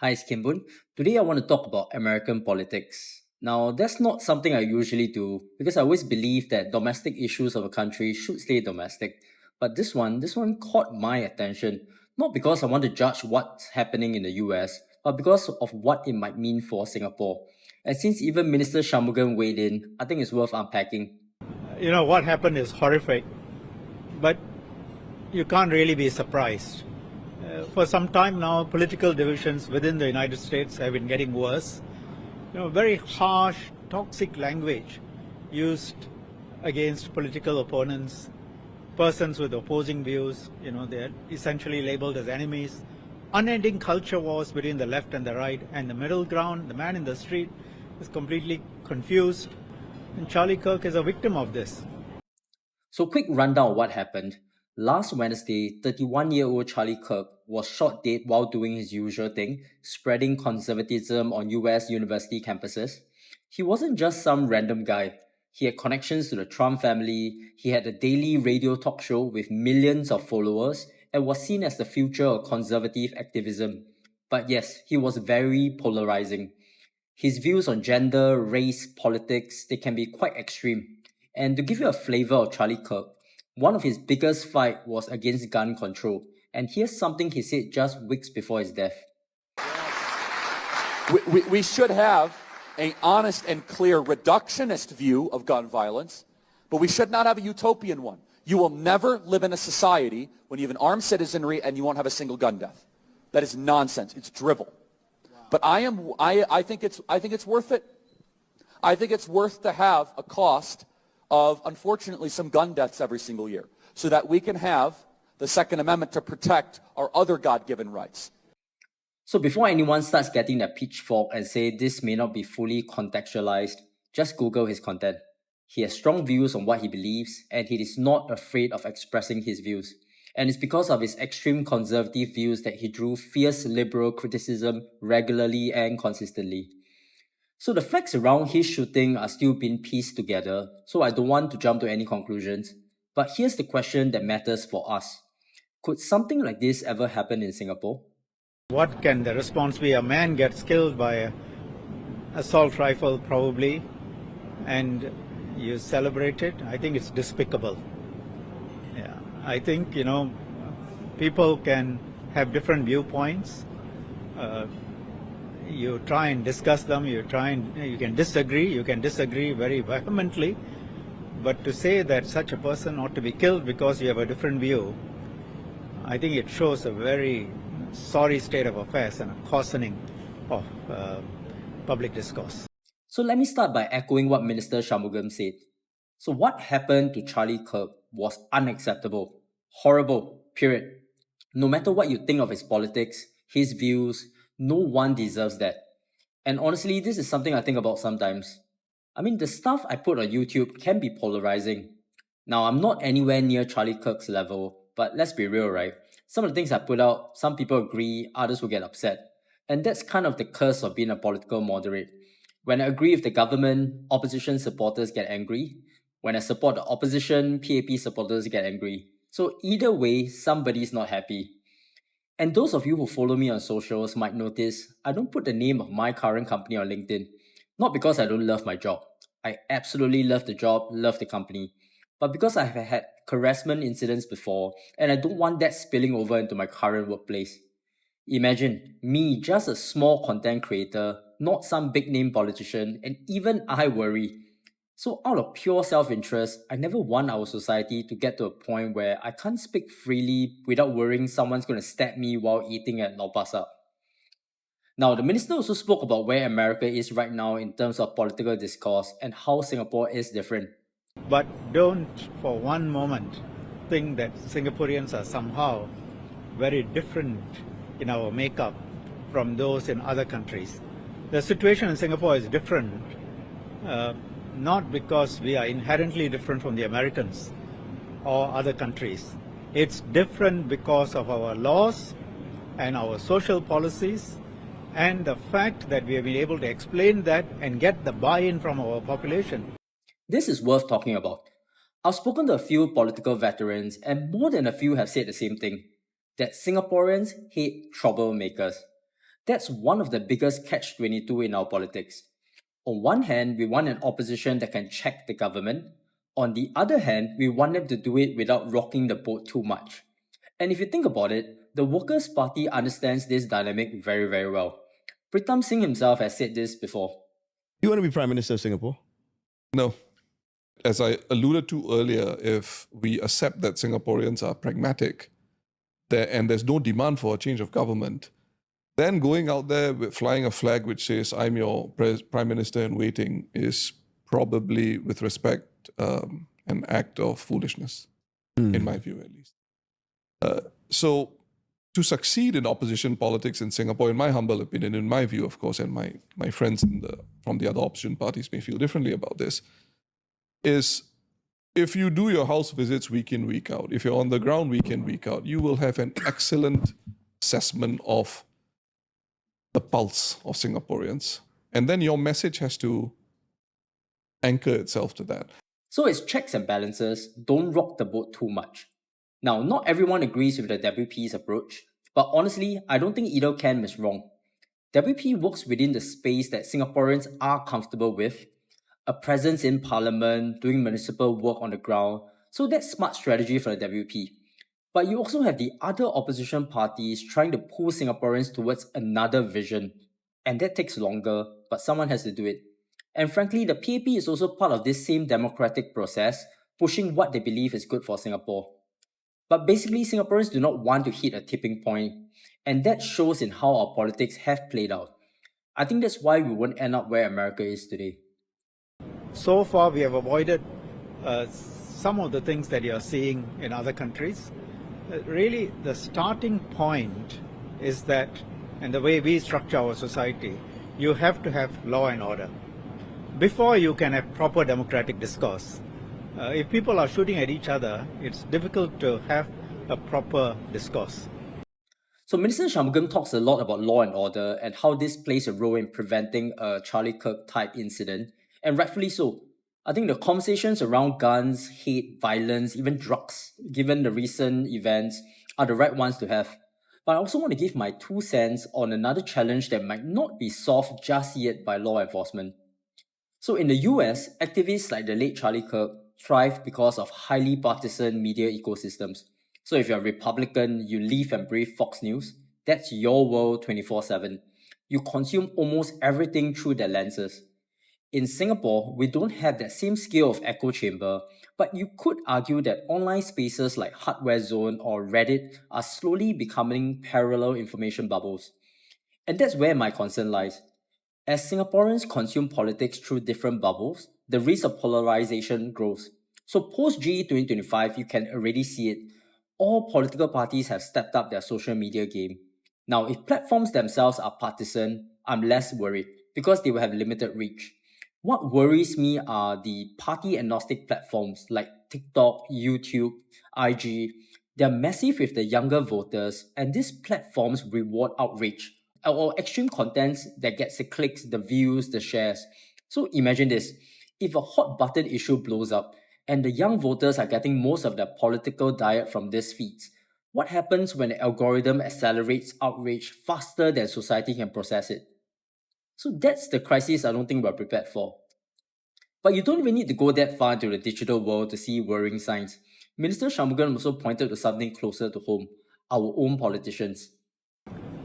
Hi, it's Kimbun. Today I want to talk about American politics. Now, that's not something I usually do because I always believe that domestic issues of a country should stay domestic. But this one caught my attention, not because I want to judge what's happening in the US, but because of what it might mean for Singapore. And since even Minister Shanmugam weighed in, I think it's worth unpacking. What happened is horrific, but you can't really be surprised. For some time now, political divisions within the United States have been getting worse. Very harsh, toxic language used against political opponents, persons with opposing views. They're essentially labeled as enemies. Unending culture wars between the left and the right, and the middle ground, the man in the street, is completely confused. And Charlie Kirk is a victim of this. So, quick rundown of what happened. Last Wednesday, 31-year-old Charlie Kirk was shot dead while doing his usual thing, spreading conservatism on US university campuses. He wasn't just some random guy. He had connections to the Trump family, he had a daily radio talk show with millions of followers, and was seen as the future of conservative activism. But yes, he was very polarizing. His views on gender, race, politics, they can be quite extreme. And to give you a flavor of Charlie Kirk, one of his biggest fight was against gun control. And here's something he said just weeks before his death. We should have an honest and clear reductionist view of gun violence, but we should not have a utopian one. You will never live in a society when you have an armed citizenry and you won't have a single gun death. That is nonsense. It's drivel. But I think it's worth it. I think it's worth to have a cost of, unfortunately, some gun deaths every single year so that we can have the Second Amendment to protect our other God-given rights. So before anyone starts getting their pitchfork and say this may not be fully contextualized, just Google his content. He has strong views on what he believes, and he is not afraid of expressing his views. And it's because of his extreme conservative views that he drew fierce liberal criticism regularly and consistently. So the facts around his shooting are still being pieced together, so I don't want to jump to any conclusions. But here's the question that matters for us. Could something like this ever happen in Singapore? What can the response be? A man gets killed by an assault rifle, probably, and you celebrate it? I think it's despicable. Yeah, I think, people can have different viewpoints. You try and discuss them, you can disagree very vehemently, but to say that such a person ought to be killed because you have a different view, I think it shows a very sorry state of affairs and a cautioning of public discourse. So let me start by echoing what Minister Shanmugam said. So what happened to Charlie Kirk was unacceptable, horrible, period. No matter what you think of his politics, his views, no one deserves that. And honestly, this is something I think about sometimes. I mean, the stuff I put on YouTube can be polarizing. Now, I'm not anywhere near Charlie Kirk's level, but let's be real, right? Some of the things I put out, some people agree, others will get upset. And that's kind of the curse of being a political moderate. When I agree with the government, opposition supporters get angry. When I support the opposition, PAP supporters get angry. So either way, somebody's not happy. And those of you who follow me on socials might notice I don't put the name of my current company on LinkedIn. Not because I don't love my job. I absolutely love the job, love the company. But because I have had harassment incidents before, and I don't want that spilling over into my current workplace. Imagine me, just a small content creator, not some big name politician, and even I worry. So out of pure self-interest, I never want our society to get to a point where I can't speak freely without worrying someone's going to stab me while eating at Lau Pa Sat. Now, the minister also spoke about where America is right now in terms of political discourse and how Singapore is different. But don't for one moment think that Singaporeans are somehow very different in our makeup from those in other countries. The situation in Singapore is different, not because we are inherently different from the Americans or other countries. It's different because of our laws and our social policies and the fact that we have been able to explain that and get the buy-in from our population. This is worth talking about. I've spoken to a few political veterans, and more than a few have said the same thing, that Singaporeans hate troublemakers. That's one of the biggest catch-22 in our politics. On one hand, we want an opposition that can check the government. On the other hand, we want them to do it without rocking the boat too much. And if you think about it, the Workers' Party understands this dynamic very, very well. Pritam Singh himself has said this before. You want to be Prime Minister of Singapore? No. As I alluded to earlier, if we accept that Singaporeans are pragmatic and there's no demand for a change of government, then going out there with flying a flag which says, I'm your Prime Minister in waiting, is probably, with respect, an act of foolishness, in my view at least. So to succeed in opposition politics in Singapore, in my humble opinion, in my view, of course, and my friends from the other opposition parties may feel differently about this, is if you do your house visits week in, week out, if you're on the ground week in, week out, you will have an excellent assessment of the pulse of Singaporeans. And then your message has to anchor itself to that. So it's checks and balances, don't rock the boat too much. Now, not everyone agrees with the WP's approach, but honestly, I don't think either camp is wrong. WP works within the space that Singaporeans are comfortable with, a presence in parliament, doing municipal work on the ground, so that's smart strategy for the WP. But you also have the other opposition parties trying to pull Singaporeans towards another vision, and that takes longer, but someone has to do it. And frankly, the PAP is also part of this same democratic process, pushing what they believe is good for Singapore. But basically, Singaporeans do not want to hit a tipping point, and that shows in how our politics have played out. I think that's why we won't end up where America is today. So far, we have avoided some of the things that you are seeing in other countries. Really, the starting point is that, and the way we structure our society, you have to have law and order before you can have proper democratic discourse. If people are shooting at each other, it's difficult to have a proper discourse. So Minister Shanmugam talks a lot about law and order and how this plays a role in preventing a Charlie Kirk type incident, and rightfully so. I think the conversations around guns, hate, violence, even drugs, given the recent events, are the right ones to have. But I also want to give my 2 cents on another challenge that might not be solved just yet by law enforcement. So in the US, activists like the late Charlie Kirk thrive because of highly partisan media ecosystems. So if you're a Republican, you live and breathe Fox News, that's your world 24/7. You consume almost everything through their lenses. In Singapore, we don't have that same scale of echo chamber, but you could argue that online spaces like Hardware Zone or Reddit are slowly becoming parallel information bubbles. And that's where my concern lies. As Singaporeans consume politics through different bubbles, the risk of polarization grows. So post-GE 2025, you can already see it. All political parties have stepped up their social media game. Now, if platforms themselves are partisan, I'm less worried because they will have limited reach. What worries me are the party-agnostic platforms like TikTok, YouTube, IG. They're massive with the younger voters, and these platforms reward outrage or extreme contents that gets the clicks, the views, the shares. So imagine this. If a hot button issue blows up and the young voters are getting most of their political diet from these feeds, what happens when the algorithm accelerates outrage faster than society can process it? So that's the crisis I don't think we're prepared for. But you don't even need to go that far into the digital world to see worrying signs. Minister Shanmugam also pointed to something closer to home, our own politicians.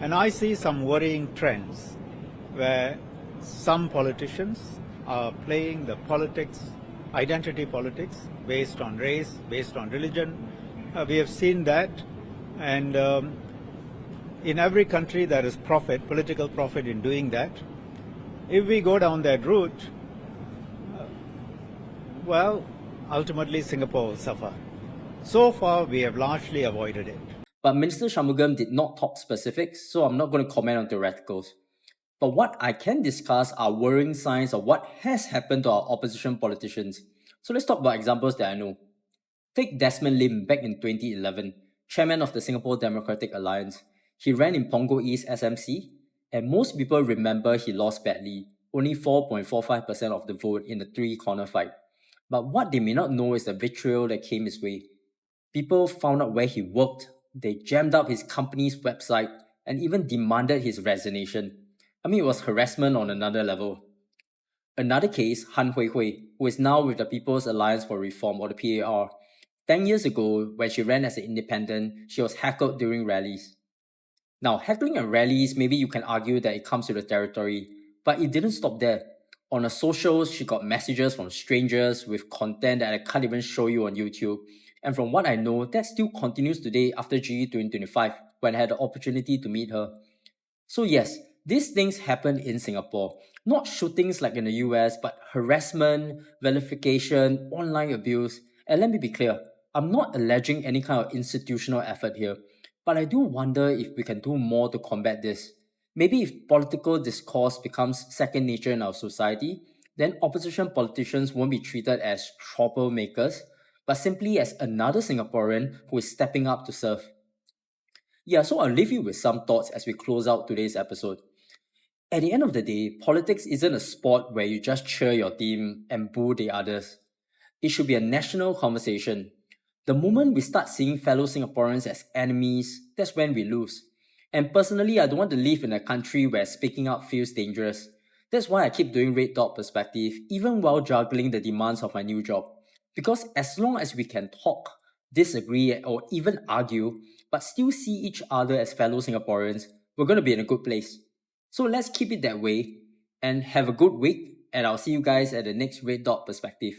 And I see some worrying trends where some politicians are playing the politics, identity politics, based on race, based on religion. We have seen that, and in every country there is profit, political profit in doing that. If we go down that route, well, ultimately Singapore will suffer. So far, we have largely avoided it. But Minister Shanmugam did not talk specifics, so I'm not going to comment on theoreticals. But what I can discuss are worrying signs of what has happened to our opposition politicians. So let's talk about examples that I know. Take Desmond Lim back in 2011, chairman of the Singapore Democratic Alliance. He ran in Punggol East SMC, and most people remember he lost badly, only 4.45% of the vote in the three-corner fight. But what they may not know is the vitriol that came his way. People found out where he worked, they jammed up his company's website, and even demanded his resignation. I mean, it was harassment on another level. Another case, Han Hui, who is now with the People's Alliance for Reform, or the PAR. 10 years ago, when she ran as an independent, she was heckled during rallies. Now, heckling at rallies, maybe you can argue that it comes with the territory, but it didn't stop there. On her socials, she got messages from strangers with content that I can't even show you on YouTube. And from what I know, that still continues today after GE 2025, when I had the opportunity to meet her. So yes, these things happen in Singapore. Not shootings like in the US, but harassment, vilification, online abuse. And let me be clear, I'm not alleging any kind of institutional effort here, but I do wonder if we can do more to combat this. Maybe if political discourse becomes second nature in our society, then opposition politicians won't be treated as troublemakers, but simply as another Singaporean who is stepping up to serve. Yeah, so I'll leave you with some thoughts as we close out today's episode. At the end of the day, politics isn't a sport where you just cheer your team and boo the others. It should be a national conversation. The moment we start seeing fellow Singaporeans as enemies, that's when we lose. And personally, I don't want to live in a country where speaking up feels dangerous. That's why I keep doing Red Dot Perspective, even while juggling the demands of my new job. Because as long as we can talk, disagree, or even argue, but still see each other as fellow Singaporeans, we're going to be in a good place. So let's keep it that way, and have a good week, and I'll see you guys at the next Red Dot Perspective.